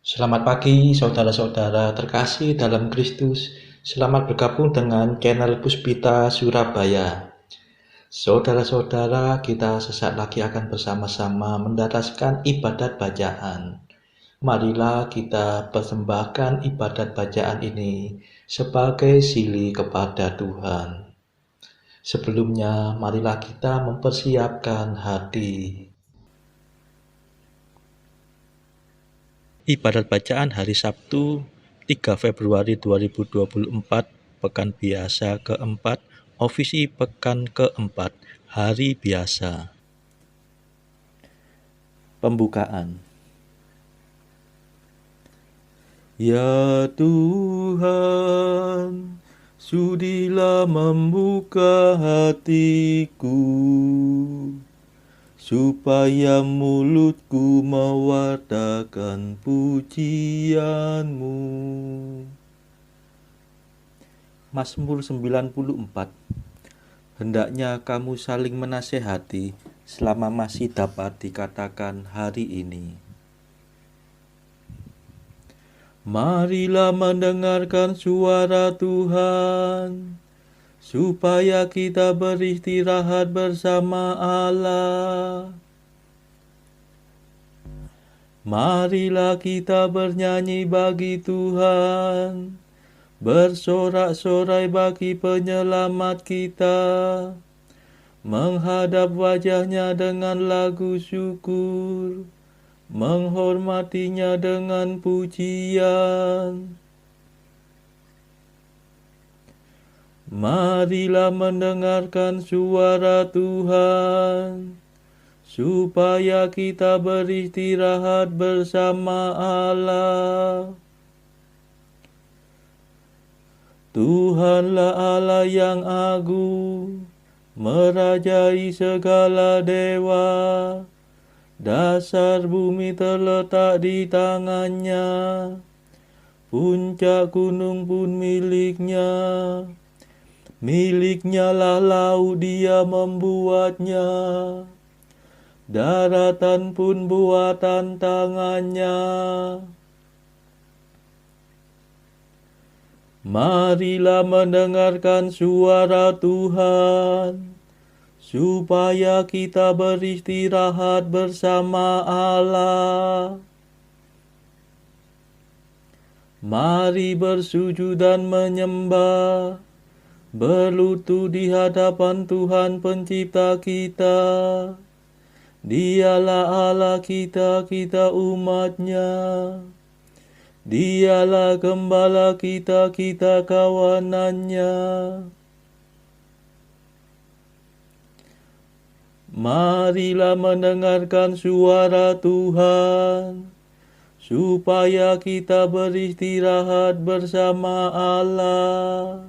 Selamat pagi, saudara-saudara terkasih dalam Kristus. Selamat bergabung dengan channel Puspita Surabaya. Saudara-saudara, kita sesaat lagi akan bersama-sama mendapatkan ibadat bacaan. Marilah kita persembahkan ibadat bacaan ini sebagai sili kepada Tuhan. Sebelumnya, marilah kita mempersiapkan hati. Ibadat bacaan hari Sabtu 3 Februari 2024, Pekan Biasa keempat, Ofisi Pekan keempat, Hari Biasa. Pembukaan. Ya Tuhan, sudilah membuka hatiku, supaya mulutku mewartakan pujian-Mu. Mazmur 94. Hendaknya kamu saling menasehati selama masih dapat dikatakan hari ini. Marilah mendengarkan suara Tuhan, supaya kita beristirahat bersama Allah. Marilah kita bernyanyi bagi Tuhan, bersorak-sorai bagi penyelamat kita, menghadap wajahnya dengan lagu syukur, menghormatinya dengan pujian. Marilah mendengarkan suara Tuhan, supaya kita beristirahat bersama Allah. Tuhanlah Allah yang agung, merajai segala dewa. Dasar bumi terletak di tangannya, puncak gunung pun miliknya. Miliknya lah laut, dia membuatnya, daratan pun buatan tangannya. Marilah mendengarkan suara Tuhan, supaya kita beristirahat bersama Allah. Mari bersujud dan menyembah, berlutut di hadapan Tuhan Pencipta kita. Dialah Allah kita, kita umat-Nya. Dialah gembala kita, kita kawanan-Nya. Marilah mendengarkan suara Tuhan, supaya kita beristirahat bersama Allah.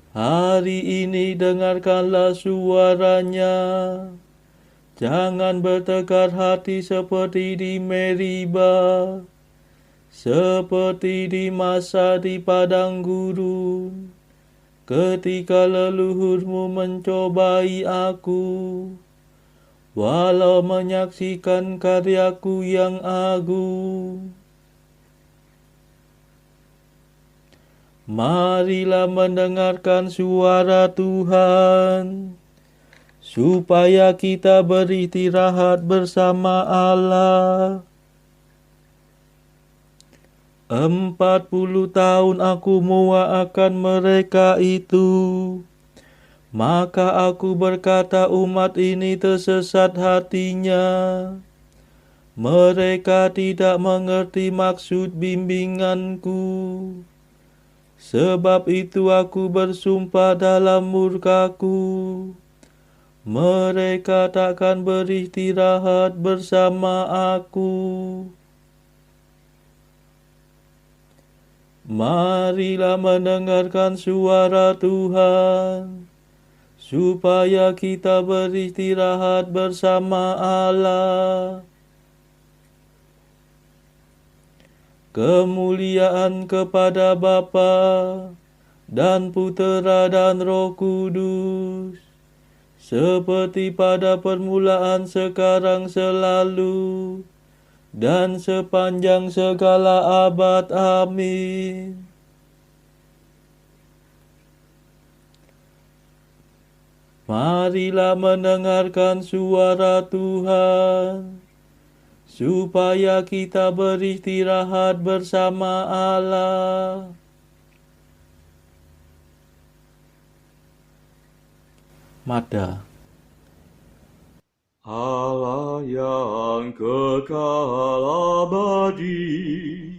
Hari ini dengarkanlah suaranya. Jangan bertekar hati seperti di Meriba, seperti di masa di padang gurun, ketika leluhurmu mencobai aku, walau menyaksikan karyaku yang agung. Marilah mendengarkan suara Tuhan, supaya kita beristirahat bersama Allah. 40 tahun aku muak akan mereka itu. Maka aku berkata, umat ini tersesat hatinya. Mereka tidak mengerti maksud bimbinganku. Sebab itu aku bersumpah dalam murkaku, mereka takkan beristirahat bersama aku. Marilah mendengarkan suara Tuhan, supaya kita beristirahat bersama Allah. Kemuliaan kepada Bapa dan Putera dan Roh Kudus, seperti pada permulaan, sekarang, selalu, dan sepanjang segala abad. Amin. Marilah mendengarkan suara Tuhan, supaya kita beristirahat bersama Allah. Mada. Allah yang kekal abadi,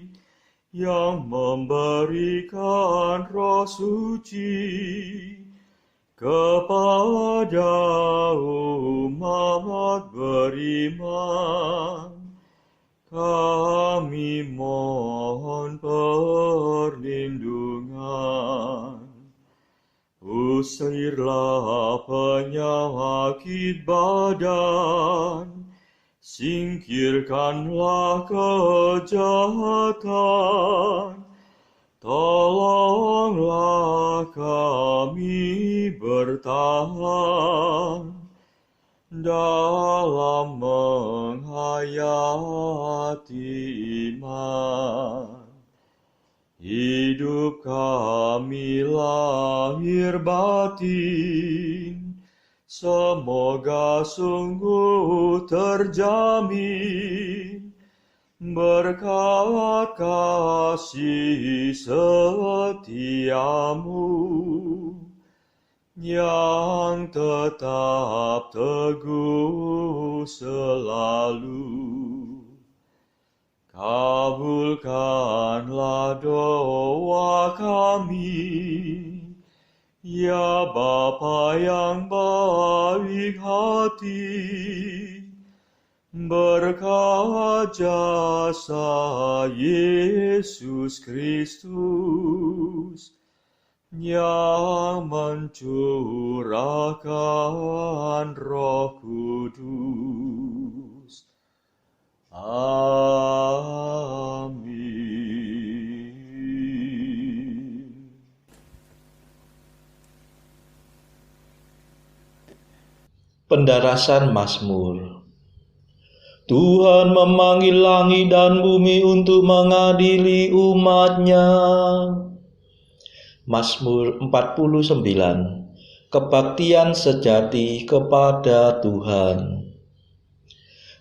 yang memberikan Roh Suci kepada umat beriman, kami mohon perlindungan. Usirlah penyakit badan, singkirkanlah kejahatan, tolonglah kami bertahan dalam menghayati iman. Hidup kami lahir batin, semoga sungguh terjamin berkat kasih setiamu yang tetap teguh selalu. Kabulkanlah doa kami, ya Bapa yang baik hati, berkat jasa Yesus Kristus yang mencurahkan Roh Kudus. Amin. Pendarasan Mazmur. Tuhan memanggil langit dan bumi untuk mengadili umat-Nya. Mazmur 49. Kebaktian sejati kepada Tuhan.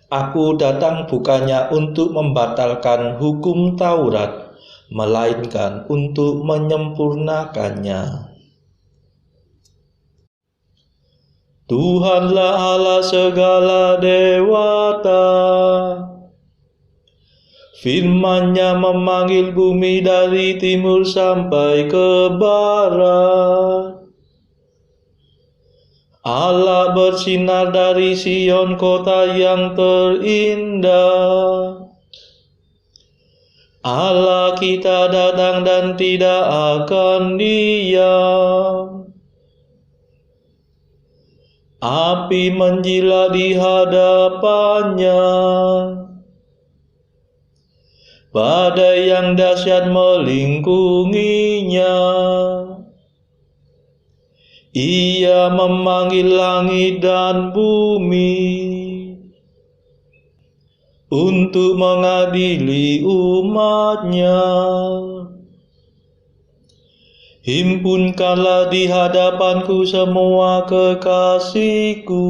Aku datang bukannya untuk membatalkan hukum Taurat, melainkan untuk menyempurnakannya. Tuhanlah Allah segala dewata. Firman-Nya memanggil bumi dari timur sampai ke barat. Allah bersinar dari Sion, kota yang terindah. Allah kita datang dan tidak akan diam. Api menjilat di hadapan-Nya. Badai yang dahsyat melingkunginya. Ia memanggil langit dan bumi untuk mengadili umat-Nya. Himpunkanlah di hadapanku semua kekasihku,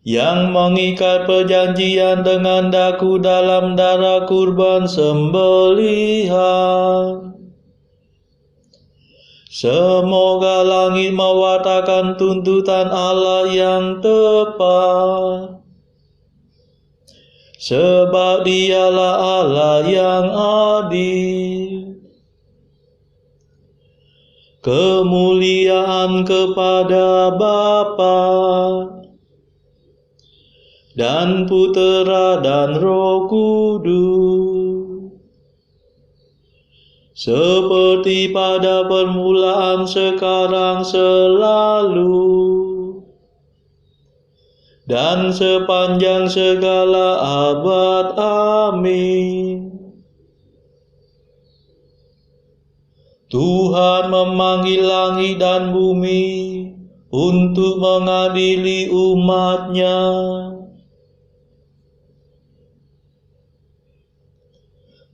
yang mengikat perjanjian dengan daku dalam darah kurban sembelihan. Semoga langit mewartakan tuntutan Allah yang tepat, sebab Dialah Allah yang adil. Kemuliaan kepada Bapa dan Putera dan Roh Kudus, seperti pada permulaan, sekarang, selalu, dan sepanjang segala abad. Amin. Tuhan memanggil langit dan bumi untuk mengadili umat-Nya.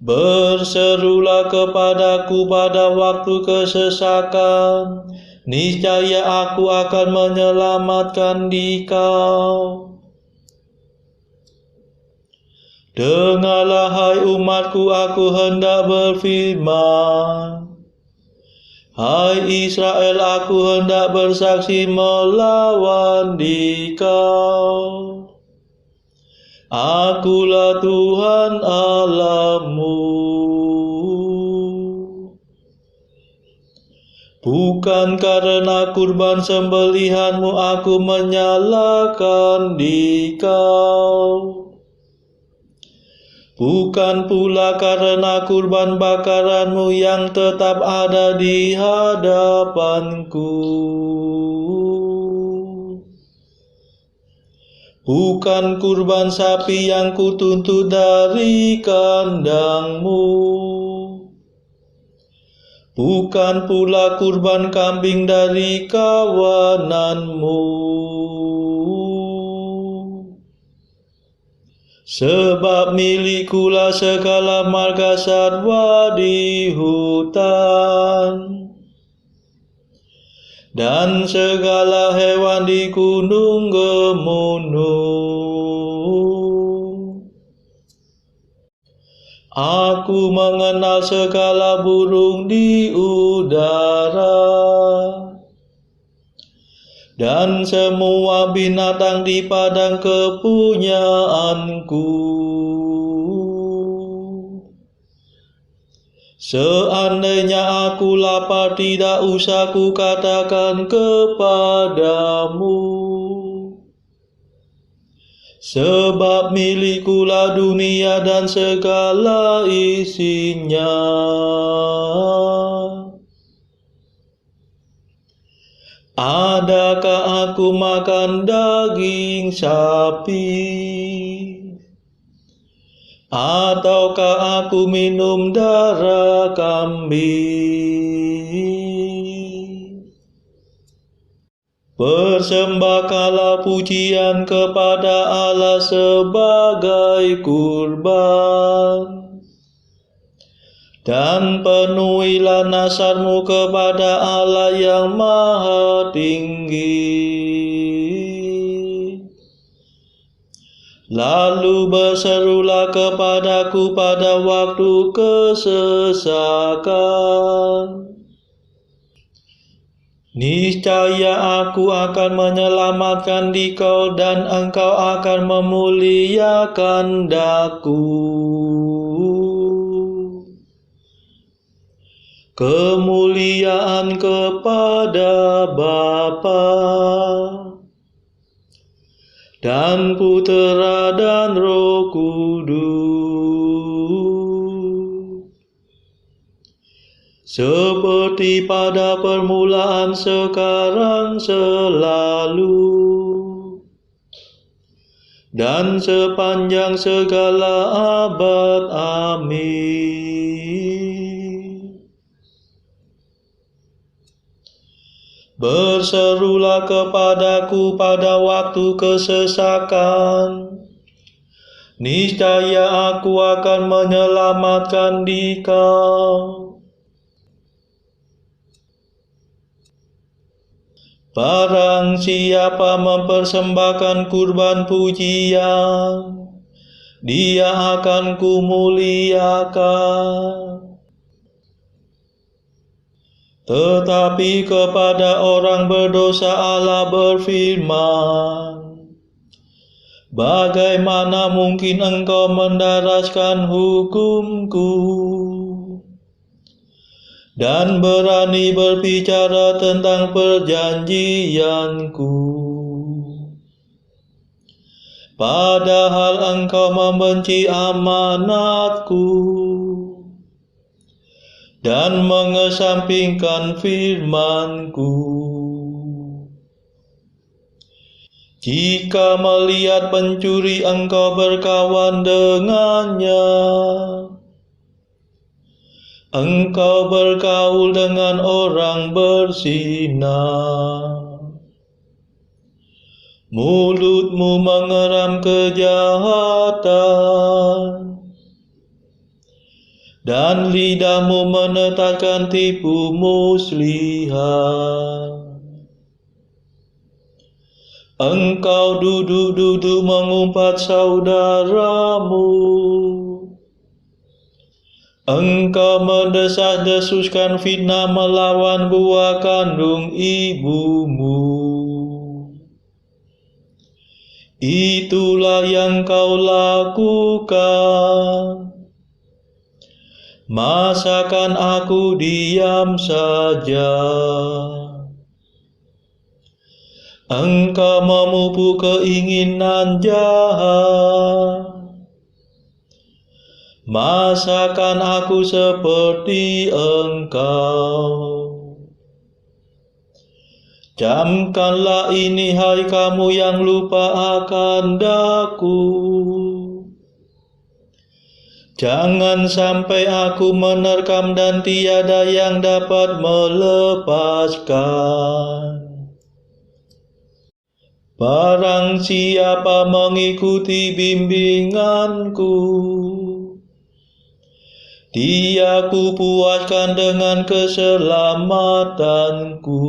Berserulah kepadaku pada waktu kesesakan, niscaya aku akan menyelamatkan dikau. Dengarlah hai umatku, aku hendak berfirman. Hai Israel, aku hendak bersaksi melawan dikau. Akulah Tuhan Allahmu. Bukan karena kurban sembelihanmu aku menyalahkan dikau. Bukan pula karena kurban bakaranmu yang tetap ada di hadapanku. Bukan kurban sapi yang kutuntut dari kandangmu. Bukan pula kurban kambing dari kawananmu. Sebab milikulah segala marga satwa di hutan, dan segala hewan di gunung gemunung. Aku mengenal segala burung di udara, dan semua binatang di padang kepunyaanku. Seandainya aku lapar, tidak usah kukatakan kepadamu, sebab milikulah dunia dan segala isinya. Adakah aku makan daging sapi? Ataukah aku minum darah kambing? Persembahkanlah pujian kepada Allah sebagai kurban, dan penuhilah nazarmu kepada Allah yang Maha Tinggi. Lalu berserulah kepadaku pada waktu kesesakan, niscaya aku akan menyelamatkan dikau, dan engkau akan memuliakan daku. Kemuliaan kepada Bapa dan Putera dan Roh Kudus, seperti pada permulaan, sekarang, selalu, dan sepanjang segala abad. Amin. Berserulah kepadaku pada waktu kesesakan, niscaya aku akan menyelamatkan dikau. Barang siapa mempersembahkan kurban pujian, dia akan kumuliakan. Tetapi kepada orang berdosa Allah berfirman, bagaimana mungkin engkau mendaraskan hukumku dan berani berbicara tentang perjanjianku, padahal engkau membenci amanatku dan mengesampingkan firman-Ku. Jika melihat pencuri engkau berkawan dengannya, engkau bergaul dengan orang berzina, mulutmu mengeram kejahatan, dan lidahmu menetapkan tipu muslihat. Engkau duduk-duduk mengumpat saudaramu. Engkau mendesas-desuskan fitnah melawan buah kandung ibumu. Itulah yang kau lakukan. Masakan aku diam saja? Engkau memupuk keinginan jahat. Masakan aku seperti engkau? Camkanlah ini, hai kamu yang lupa akan daku. Jangan sampai aku menerkam dan tiada yang dapat melepaskan. Barang siapa mengikuti bimbinganku, dia kupuaskan dengan keselamatanku.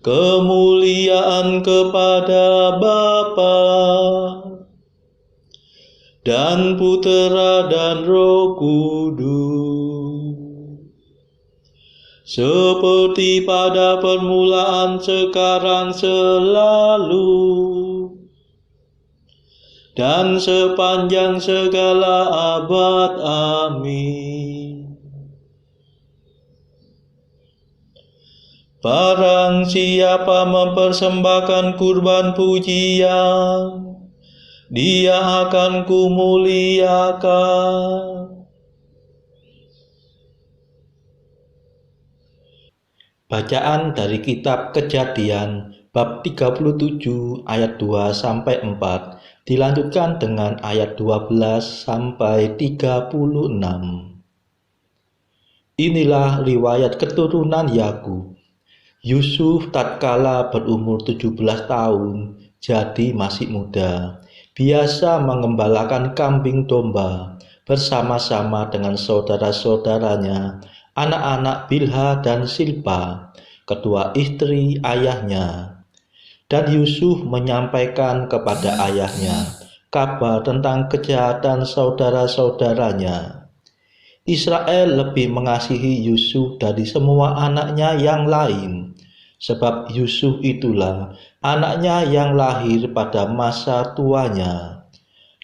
Kemuliaan kepada Bapa dan Putera dan Roh Kudus, seperti pada permulaan, sekarang, selalu, dan sepanjang segala abad. Amin. Barang siapa mempersembahkan kurban pujian, dia akan kumuliakan. Bacaan dari kitab Kejadian bab 37 ayat 2 sampai 4 dilanjutkan dengan ayat 12 sampai 36. Inilah riwayat keturunan Yakub. Yusuf tatkala berumur 17 tahun, jadi masih muda, biasa mengembalakan kambing domba bersama-sama dengan saudara-saudaranya, anak-anak Bilha dan Silpa, kedua istri ayahnya. Dan Yusuf menyampaikan kepada ayahnya kabar tentang kejahatan saudara-saudaranya. Israel lebih mengasihi Yusuf dari semua anaknya yang lain, sebab Yusuf itulah anaknya yang lahir pada masa tuanya.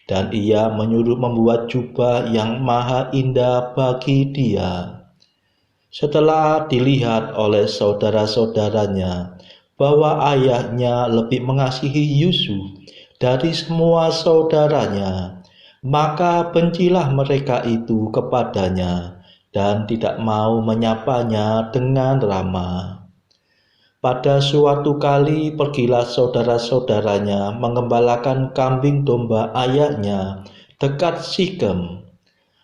Dan ia menyuruh membuat jubah yang maha indah bagi dia. Setelah dilihat oleh saudara-saudaranya bahwa ayahnya lebih mengasihi Yusuf dari semua saudaranya, maka bencilah mereka itu kepadanya dan tidak mau menyapanya dengan ramah. Pada suatu kali pergilah saudara-saudaranya mengembalakan kambing domba ayahnya dekat Sikem.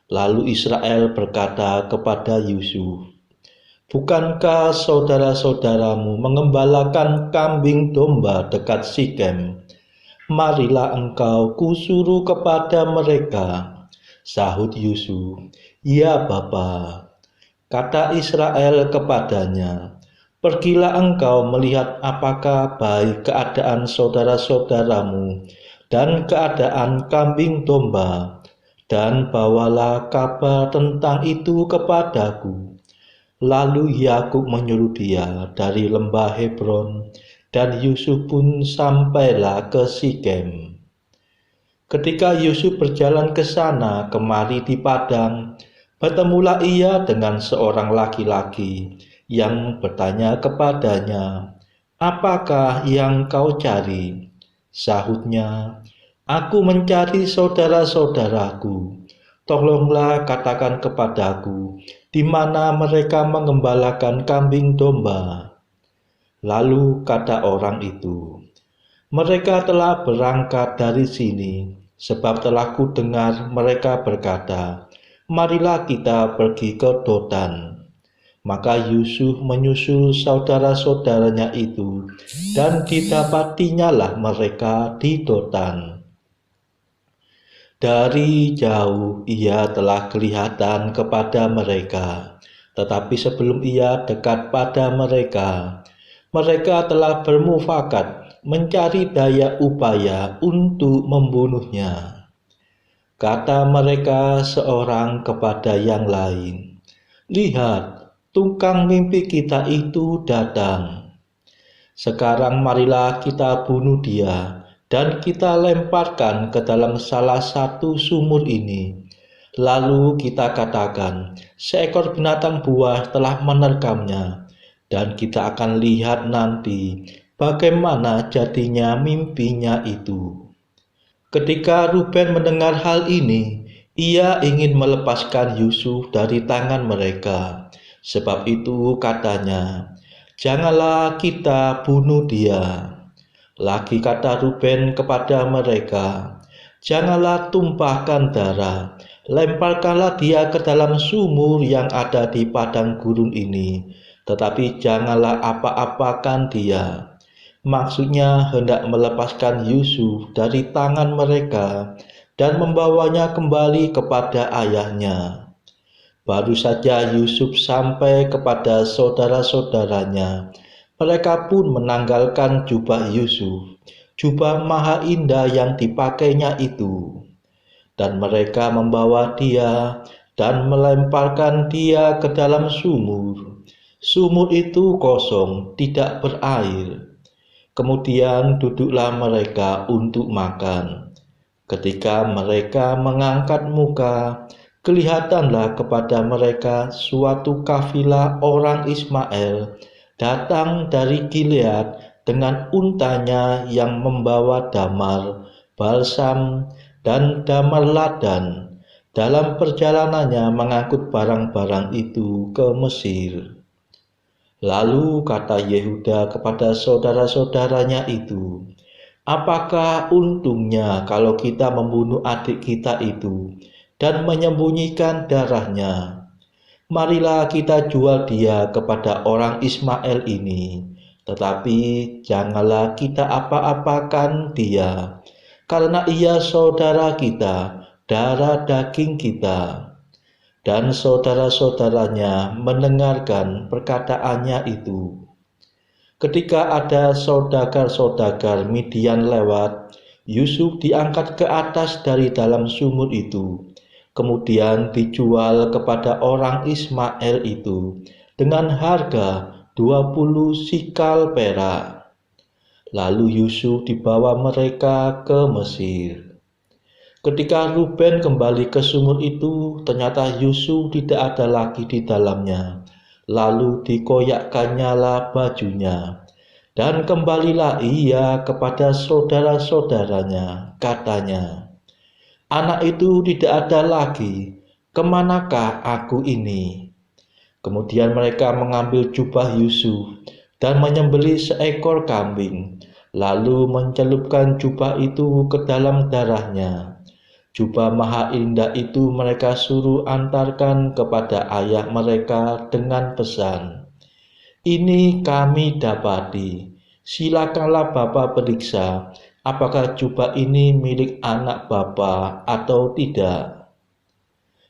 Lalu Israel berkata kepada Yusuf, "Bukankah saudara-saudaramu mengembalakan kambing domba dekat Sikem? Marilah engkau kusuruh kepada mereka." Sahut Yusuf, "Ya Bapa." Kata Israel kepadanya, "Pergilah engkau melihat apakah baik keadaan saudara-saudaramu dan keadaan kambing domba, dan bawalah kabar tentang itu kepadaku." Lalu Yakub menyuruh dia dari lembah Hebron, dan Yusuf pun sampailah ke Sikem. Ketika Yusuf berjalan ke sana kemari di padang, bertemulah ia dengan seorang laki-laki yang bertanya kepadanya, "Apakah yang kau cari?" Sahutnya, "Aku mencari saudara-saudaraku. Tolonglah katakan kepadaku, di mana mereka mengembalakan kambing domba." Lalu kata orang itu, "Mereka telah berangkat dari sini, sebab telah kudengar mereka berkata, 'Marilah kita pergi ke Dotan.'" Maka Yusuf menyusul saudara-saudaranya itu, dan didapatinya lah mereka di Dotan. Dari jauh ia telah kelihatan kepada mereka, tetapi sebelum ia dekat pada mereka, mereka telah bermufakat mencari daya upaya untuk membunuhnya. Kata mereka seorang kepada yang lain, "Lihat, tukang mimpi kita itu datang. Sekarang marilah kita bunuh dia dan kita lemparkan ke dalam salah satu sumur ini. Lalu kita katakan, seekor binatang buas telah menerkamnya, dan kita akan lihat nanti bagaimana jadinya mimpinya itu." Ketika Ruben mendengar hal ini, ia ingin melepaskan Yusuf dari tangan mereka. Sebab itu katanya, "Janganlah kita bunuh dia." Lagi kata Ruben kepada mereka, "Janganlah tumpahkan darah, lemparkanlah dia ke dalam sumur yang ada di padang gurun ini, tetapi janganlah apa-apakan dia." Maksudnya hendak melepaskan Yusuf dari tangan mereka dan membawanya kembali kepada ayahnya. Baru saja Yusuf sampai kepada saudara-saudaranya, mereka pun menanggalkan jubah Yusuf, jubah maha indah yang dipakainya itu. Dan mereka membawa dia dan melemparkan dia ke dalam sumur. Sumur itu kosong, tidak berair. Kemudian duduklah mereka untuk makan. Ketika mereka mengangkat muka, kelihatanlah kepada mereka suatu kafilah orang Ismail datang dari Gilead dengan untanya yang membawa damar, balsam, dan damar ladan. Dalam perjalanannya mengangkut barang-barang itu ke Mesir. Lalu kata Yehuda kepada saudara-saudaranya itu, "Apakah untungnya kalau kita membunuh adik kita itu dan menyembunyikan darahnya? Marilah kita jual dia kepada orang Ismail ini, tetapi janganlah kita apa-apakan dia, karena ia saudara kita, darah daging kita." Dan saudara-saudaranya mendengarkan perkataannya itu. Ketika ada saudagar-saudagar Midian lewat, Yusuf diangkat ke atas dari dalam sumur itu, kemudian dijual kepada orang Ismail itu dengan harga 20 sikal perak. Lalu Yusuf dibawa mereka ke Mesir. Ketika Ruben kembali ke sumur itu, ternyata Yusuf tidak ada lagi di dalamnya. Lalu dikoyakkannyalah bajunya, dan kembalilah ia kepada saudara-saudaranya. Katanya, "Anak itu tidak ada lagi, kemanakah aku ini?" Kemudian mereka mengambil jubah Yusuf dan menyembelih seekor kambing, lalu mencelupkan jubah itu ke dalam darahnya. Jubah maha indah itu mereka suruh antarkan kepada ayah mereka dengan pesan, "Ini kami dapati, silakanlah Bapa periksa apakah jubah ini milik anak Bapa atau tidak."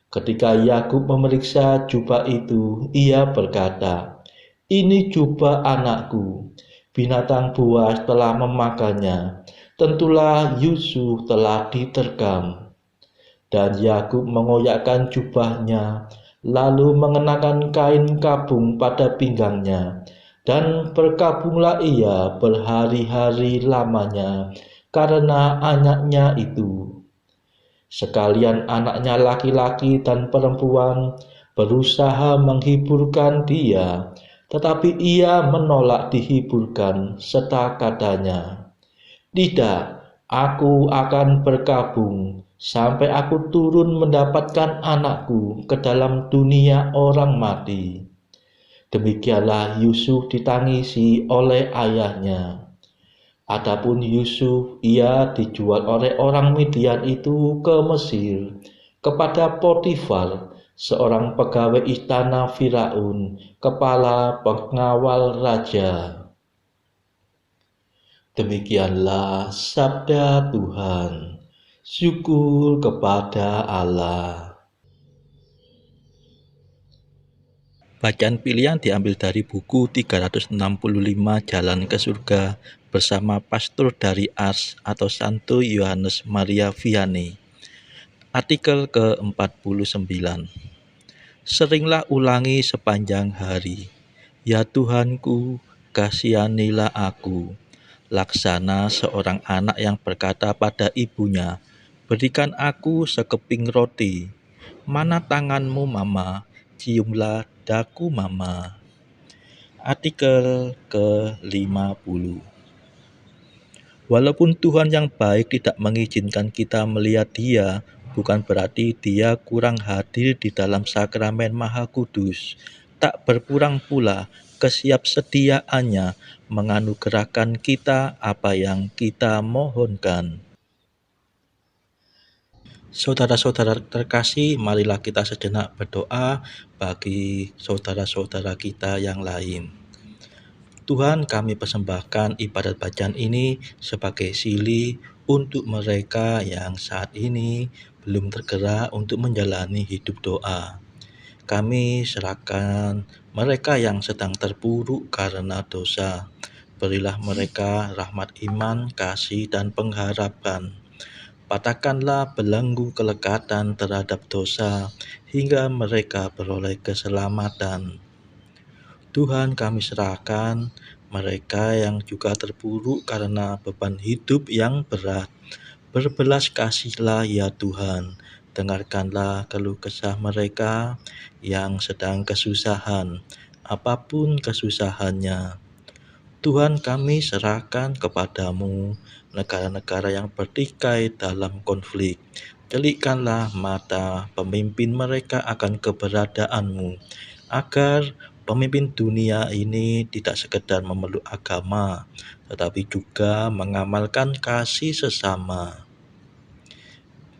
Ketika Yakub memeriksa jubah itu, ia berkata, "Ini jubah anakku, binatang buas telah memakannya, tentulah Yusuf telah diterkam." Dan Yakub mengoyakkan jubahnya, lalu mengenakan kain kabung pada pinggangnya, dan berkabunglah ia berhari-hari lamanya karena anaknya itu. Sekalian anaknya laki-laki dan perempuan berusaha menghiburkan dia, tetapi ia menolak dihiburkan serta katanya, "Tidak, aku akan berkabung sampai aku turun mendapatkan anakku ke dalam dunia orang mati." Demikianlah Yusuf ditangisi oleh ayahnya. Adapun Yusuf, ia dijual oleh orang Midian itu ke Mesir kepada Potifar, seorang pegawai istana Firaun, kepala pengawal raja. Demikianlah sabda Tuhan. Syukur kepada Allah. Bacaan pilihan diambil dari buku 365 Jalan ke Surga bersama pastor dari Ars atau Santo Yohanes Maria Vianney. Artikel ke-49. Seringlah ulangi sepanjang hari, ya Tuhanku, kasihanilah aku. Laksana seorang anak yang berkata pada ibunya, berikan aku sekeping roti. Mana tanganmu, Mama? Ciumlah daku, Mama. Artikel ke-50. Walaupun Tuhan yang baik tidak mengizinkan kita melihat Dia, bukan berarti Dia kurang hadir di dalam sakramen Maha Kudus. Tak berkurang pula kesiapsediaannya menganugerahkan kita apa yang kita mohonkan. Saudara-saudara terkasih, marilah kita sejenak berdoa bagi saudara-saudara kita yang lain. Tuhan, kami persembahkan ibadat bacaan ini sebagai sili untuk mereka yang saat ini belum tergerak untuk menjalani hidup doa. Kami serahkan mereka yang sedang terpuruk karena dosa. Berilah mereka rahmat iman, kasih, dan pengharapan. Patahkanlah belenggu kelekatan terhadap dosa hingga mereka beroleh keselamatan. Tuhan, kami serahkan mereka yang juga terpuruk karena beban hidup yang berat. Berbelas kasihlah ya Tuhan, dengarkanlah keluh kesah mereka yang sedang kesusahan, apapun kesusahannya. Tuhan, kami serahkan kepadamu negara-negara yang bertikai dalam konflik. Celikkanlah mata pemimpin mereka akan keberadaanmu, agar pemimpin dunia ini tidak sekedar memeluk agama, tetapi juga mengamalkan kasih sesama.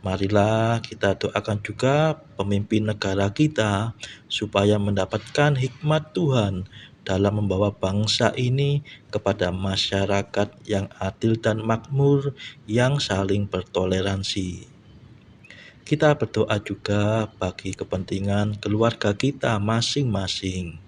Marilah kita doakan juga pemimpin negara kita supaya mendapatkan hikmat Tuhan dalam membawa bangsa ini kepada masyarakat yang adil dan makmur yang saling bertoleransi. Kita berdoa juga bagi kepentingan keluarga kita masing-masing.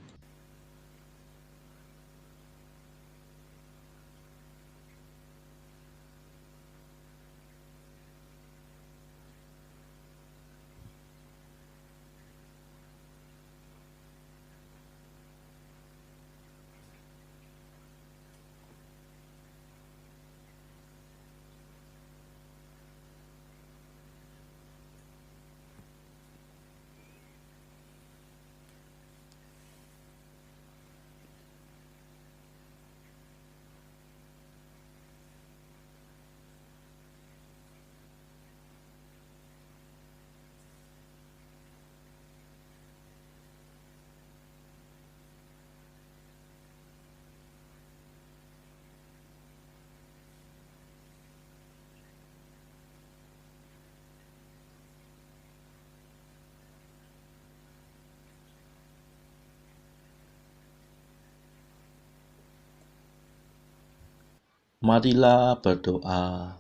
Marilah berdoa.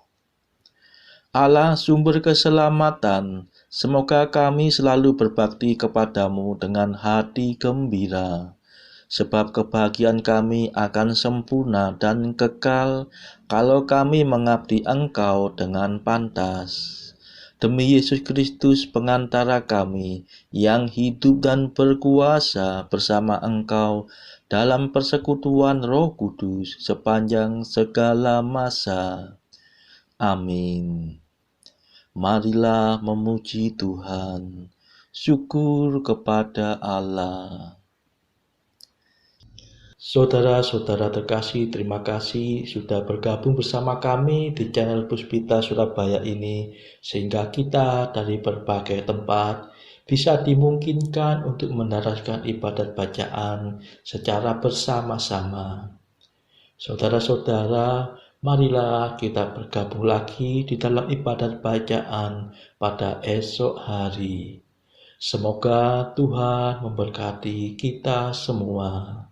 Allah sumber keselamatan, semoga kami selalu berbakti kepadamu dengan hati gembira, sebab kebahagiaan kami akan sempurna dan kekal kalau kami mengabdi Engkau dengan pantas. Demi Yesus Kristus pengantara kami, yang hidup dan berkuasa bersama Engkau dalam persekutuan Roh Kudus sepanjang segala masa. Amin. Marilah memuji Tuhan. Syukur kepada Allah. Saudara-saudara terkasih, terima kasih sudah bergabung bersama kami di channel Puspita Surabaya ini, sehingga kita dari berbagai tempat bisa dimungkinkan untuk mendaraskan ibadat bacaan secara bersama-sama. Saudara-saudara, marilah kita bergabung lagi di dalam ibadat bacaan pada esok hari. Semoga Tuhan memberkati kita semua.